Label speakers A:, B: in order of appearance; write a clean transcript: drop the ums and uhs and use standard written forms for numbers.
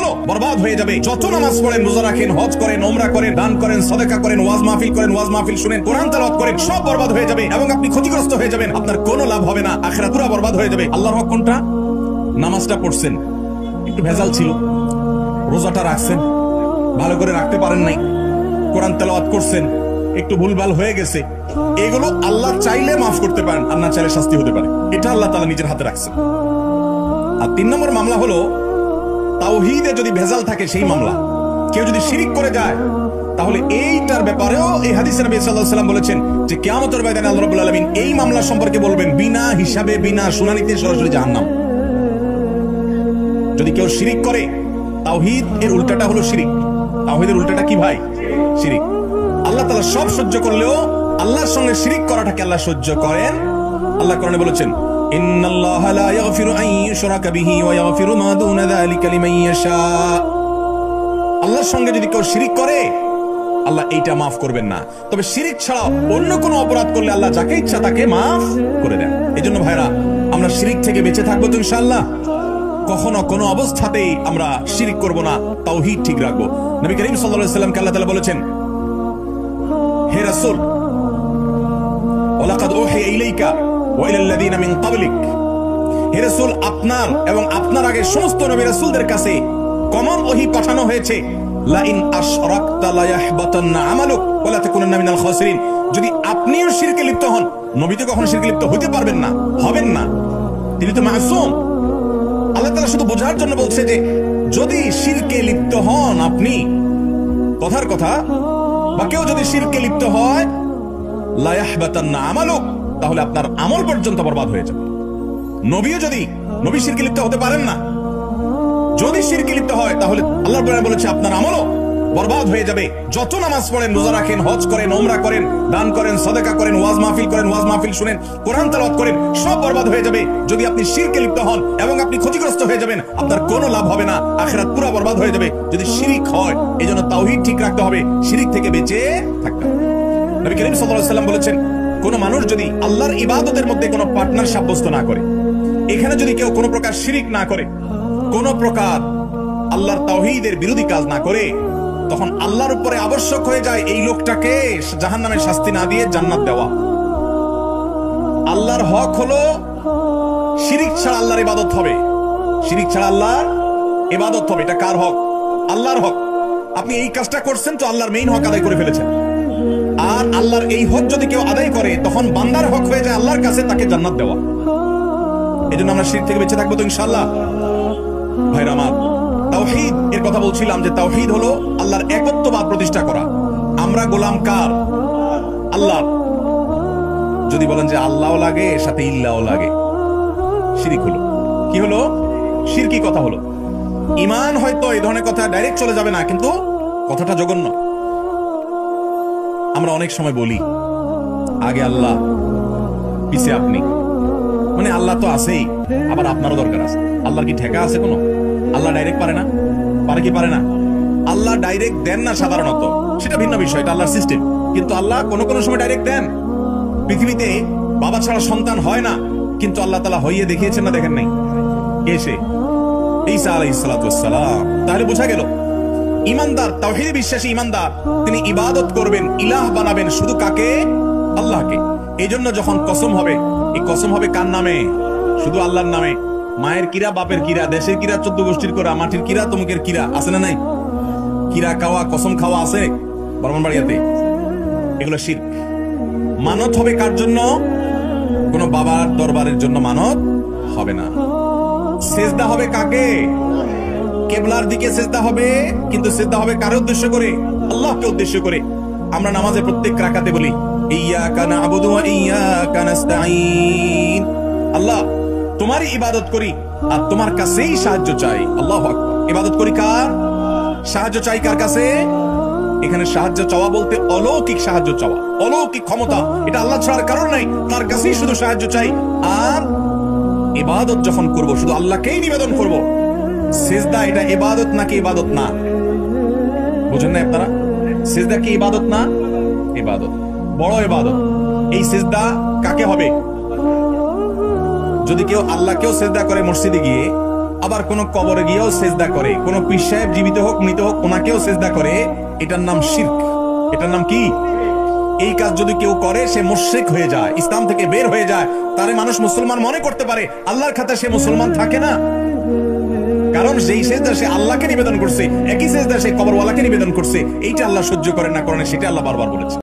A: আমলও বরবাদ হয়ে যাবে। যত নামাজ পড়েন, রোজা রাখেন, হজ করেন, ওমরা করেন, দান করেন, সাদাকা করেন, ওয়াজ মাহফিল শুনেন, কোরআন তেলাওয়াত করেন, সব বরবাদ হয়ে যাবে এবং আপনি ক্ষতিগ্রস্ত হয়ে যাবেন। আপনার কোনো লাভ হবে না, আখিরাত পুরো বরবাদ হয়ে যাবে। আল্লাহর হক কোনটা? নামাজটা পড়ছেন, একটু ভেজাল ছিল, রোজাটা রাখছেন, ভালো করে রাখতে পারেন নাই, কোরআন তেলাওয়াত করছেন, একটু ভুলভাল হয়ে গেছে, এগুলো আল্লাহ চাইলে মাফ করতে পারেন, আর না চাইলে শাস্তি হতে পারে। এটা আল্লাহ তাআলা নিজের হাতে রাখছেন। আর 3 নম্বর মামলা হলো তাওহীদে যদি ভেজাল থাকে সেই মামলা। কেউ যদি শিরিক করে যায় তাহলে এইটার ব্যাপারেও এই হাদিসে নবী সাল্লাল্লাহু আলাইহি ওয়াসাল্লাম বলেছেন যে কিয়ামতের ময়দানে আল্লাহ রাব্বুল আলামিন এই মামলা সম্পর্কে বলবেন বিনা হিসাবে, বিনা শুনানিতে সরাসরি জাহান্নাম। যদি কেউ শিরিক করে, তাওহীদ এর উল্টাটা হলো শিরিক। তাওহীদের উল্টাটা কি ভাই? শিরিক। আল্লাহ তাআলা সব সহ্য করলেও আল্লাহর সঙ্গে শিরিক করাটাকে আল্লাহ সহ্য করেন। আল্লাহ কোরআনে বলেছেন ইন্নাল্লাহা লা ইয়াগফিরু আন ইউশরাকা বিহি ওয়া ইয়াগফিরু মা দুনা যালিকা লিমান ইয়াশা। আল্লাহর সঙ্গে যদি কেউ শিরিক করে আল্লাহ এইটা মাফ করবেন না, তবে শিরিক ছাড়া অন্য কোনো অপরাধ করলে আল্লাহ যাকে ইচ্ছা তাকে মাফ করে দেন। এজন্য ভাইরা আমরা শিরিক থেকে বেঁচে থাকবো তো ইনশাআল্লাহ। কখনো কোনো অবস্থাতেই আমরা শিরিক করব না, তাওহীদ ঠিক রাখবো। নবী করিম সাল্লাল্লাহু আলাইহি ওয়াসাল্লামকে আল্লাহ তাআলা বলেছেন, হে রাসূল ওয়ালাকাদ উহিয়া ইলাইকা ওয়া ইলাল্লাযিনা মিন ক্বাবলিক, হে রাসূল আপনার এবং আপনার আগে সমস্ত নবী রাসূলদের কাছে কমন ওহী পাঠানো হয়েছে, লা ইন আশরাকতা লা ইয়াহবাতান্না আমালুক ওয়া লা তাকুনান্না মিনাল খাসিরিন। যদি আপনিও শিরকে লিপ্ত হন, নবী তো কখনো শিরকে লিপ্ত হতে পারবেন না, হবেন না, তিনি তো মাসুম। আল্লাহ তাআলা শুধু বোঝার জন্য বলছে যে যদি শিরকে লিপ্ত হন আপনি, কথার কথা, বা কেউ যদি শিরকে লিপ্ত হয়, লা ইয়াহবাতান্না আমালুক, তাহলে আপনার আমল পর্যন্ত বরবাদ হয়ে যাবে। নবীও যদি নবী শিরকে লিপ্ত হতে পারেন না, যদি শিরকে লিপ্ত হয় তাহলে আল্লাহ তাআলা বলেছে আপনার আমলও বরবাদ হয়ে যাবে। যত নামাজ পড়েন, রোজা রাখেন, হজ করেন, ওমরা করেন, দান করেন, সাদাকা করেন, ওয়াজ মাহফিল শুনেন, কোরআন তেলাওয়াত করেন, সব বরবাদ হয়ে যাবে যদি আপনি শিরকে লিপ্ত হন এবং আপনি ক্ষতিগ্রস্ত হয়ে যাবেন। আপনার কোনো লাভ হবে না, আখিরাত পুরো বরবাদ হয়ে যাবে যদি শিরিক হয়। এজন্য তাওহীদ ঠিক রাখতে হবে, শিরিক থেকে বেঁচে থাকতে হবে। নবী করিম সাল্লাল্লাহু আলাইহি ওয়াসাল্লাম বলেছেন, কোন মানুষ যদি আল্লাহর ইবাদতের মধ্যে কোনো পার্টনার সাব্যস্ত না করে, এখানে যদি কেউ কোনো প্রকার শিরিক না করে, কোন প্রকার আল্লাহর তাওহীদের বিরোধী কাজ না করে, তখন আল্লাহর উপরে আবশ্যক হয়ে যায় এই লোকটাকে জাহান্নামের শাস্তি না দিয়ে জান্নাত দেওয়া। আল্লাহর হক হলো শিরিক ছাড়া আল্লাহর ইবাদত হবে, শিরিক ছাড়া আল্লাহর ইবাদত হবে। এটা কার হক? আল্লাহর হক। আপনি এই কাজটা করছেন তো আল্লাহর মেইন হক আদায় করে ফেলেছেন। আর আল্লাহর এই হক যদি কেউ আদায় করে তখন বান্দার হক হয়ে যায় আল্লাহর কাছে তাকে জান্নাত দেওয়া। এজন্য আমরা শিরক থেকে বেঁচে থাকবো তো ইনশাআল্লাহ। ভাইরা আমার, তাওহীদ এর কথা বলছিলাম যে তাওহীদ হলো আল্লাহর একত্ববাদ প্রতিষ্ঠা করা। আমরা গোলাম কার? আল্লাহ। যদি বলেন যে আল্লাহও লাগে সাথে ইল্লাহও লাগে, শিরিক হলো। কি হলো? শিরকি কথা হলো। ঈমান হয়তো এই ধরনের কথা ডাইরেক্ট চলে যাবে না, কিন্তু কথাটা জঘন্য। আমরা অনেক সময় বলি আগে আল্লাহ পিছে আপনি, মানে আল্লাহ তো আছেই, আবার আপনারও দরকার আছে। আল্লাহর কি ঠেকা আছে কোনো? আল্লাহ ডাইরেক্ট পারে না? পারে কি পারে না? আল্লাহ ডাইরেক্ট দেন না সাধারণত, সেটা ভিন্ন বিষয়, এটা আল্লাহর সিস্টেম। কিন্তু আল্লাহ কোনো কোনো সময় ডাইরেক্ট দেন। পৃথিবীতে বাবা ছাড়া সন্তান হয় না, কিন্তু আল্লাহ তাআলা হইয়ে দেখিয়েছেন না, দেখেন নাই? এসে ঈসা আলাইহিস সালাতু ওয়াস সালাম। তাহলে বোঝা গেল ঈমানদার, তাওহীদে বিশ্বাসী ঈমানদার, তিনি ইবাদত করবেন, ইলাহ বানাবেন শুধু কাকে? আল্লাহকে। এইজন্য যখন কসম হবে, এই কসম হবে কার নামে? শুধু আল্লাহর নামে। মায়ের কিরা, বাপের কিরা, দেশের কিরা, 14 গোষ্ঠীর কিরা, মাটির কিরা, তমুকের কিরা, আছে না নাই? কিরা খাওয়া, কসম খাওয়া আছে ব্রাহ্মণবাড়িয়াতে। এগুলো শিরক। মানত হবে কার জন্য? কোন বাবার দরবারের জন্য মানত হবে না। সেজদা হবে কাকে? কিবলার দিকে সেজদা হবে, কিন্তু সেজদা হবে কার উদ্দেশ্য করে? আল্লাহকে উদ্দেশ্য করে। আমরা নামাজে প্রত্যেক রাকাতে বলি ইয়্যাকা না'বুদু ওয়া ইয়্যাকা নাস্তাঈন। আল্লাহ তোমারই ইবাদত করি আর তোমার কাছেই সাহায্য চাই। আল্লাহু আকবার। ইবাদত করি কার? সাহায্য চাই কার কাছে? এখানে সাহায্য চাওয়া বলতে অলৌকিক সাহায্য চাওয়া, অলৌকিক ক্ষমতা, এটা আল্লাহ ছাড়ার কারণ নাই, তার কাছেই শুধু সাহায্য চাই। আর ইবাদত যখন করব শুধু আল্লাহকেই নিবেদন করব। সিজদা এটা ইবাদত নাকি ইবাদত না? বুঝেন না আপনারা? সিজদা কি ইবাদত না? ইবাদত, বড় ইবাদত। এই সিজদা কাকে হবে? যদি কেউ আল্লাহকেও সিজদা করে মসজিদে গিয়ে, আবার কোন কবরে গিয়েও সেজদা করে, কোন পীর সাহেব জীবিত হোক মৃত হোক ওনাকেও সেজদা করে, এটার নাম শিরক। এটার নাম কি? এই কাজ যদি কেউ করে সে মুশরিক হয়ে যায়, ইসলাম থেকে বের হয়ে যায়। তারে মানুষ মুসলমান মনে করতে পারে, আল্লাহর খাতায় সে মুসলমান থাকে না। কারণ যেই সেজদা সে আল্লাহকে নিবেদন করছে, একই সেজদা সে কবরওয়ালাকে নিবেদন করছে। এইটা আল্লাহ সহ্য করেন না, করেন সেটা আল্লাহ বারবার বলেছে।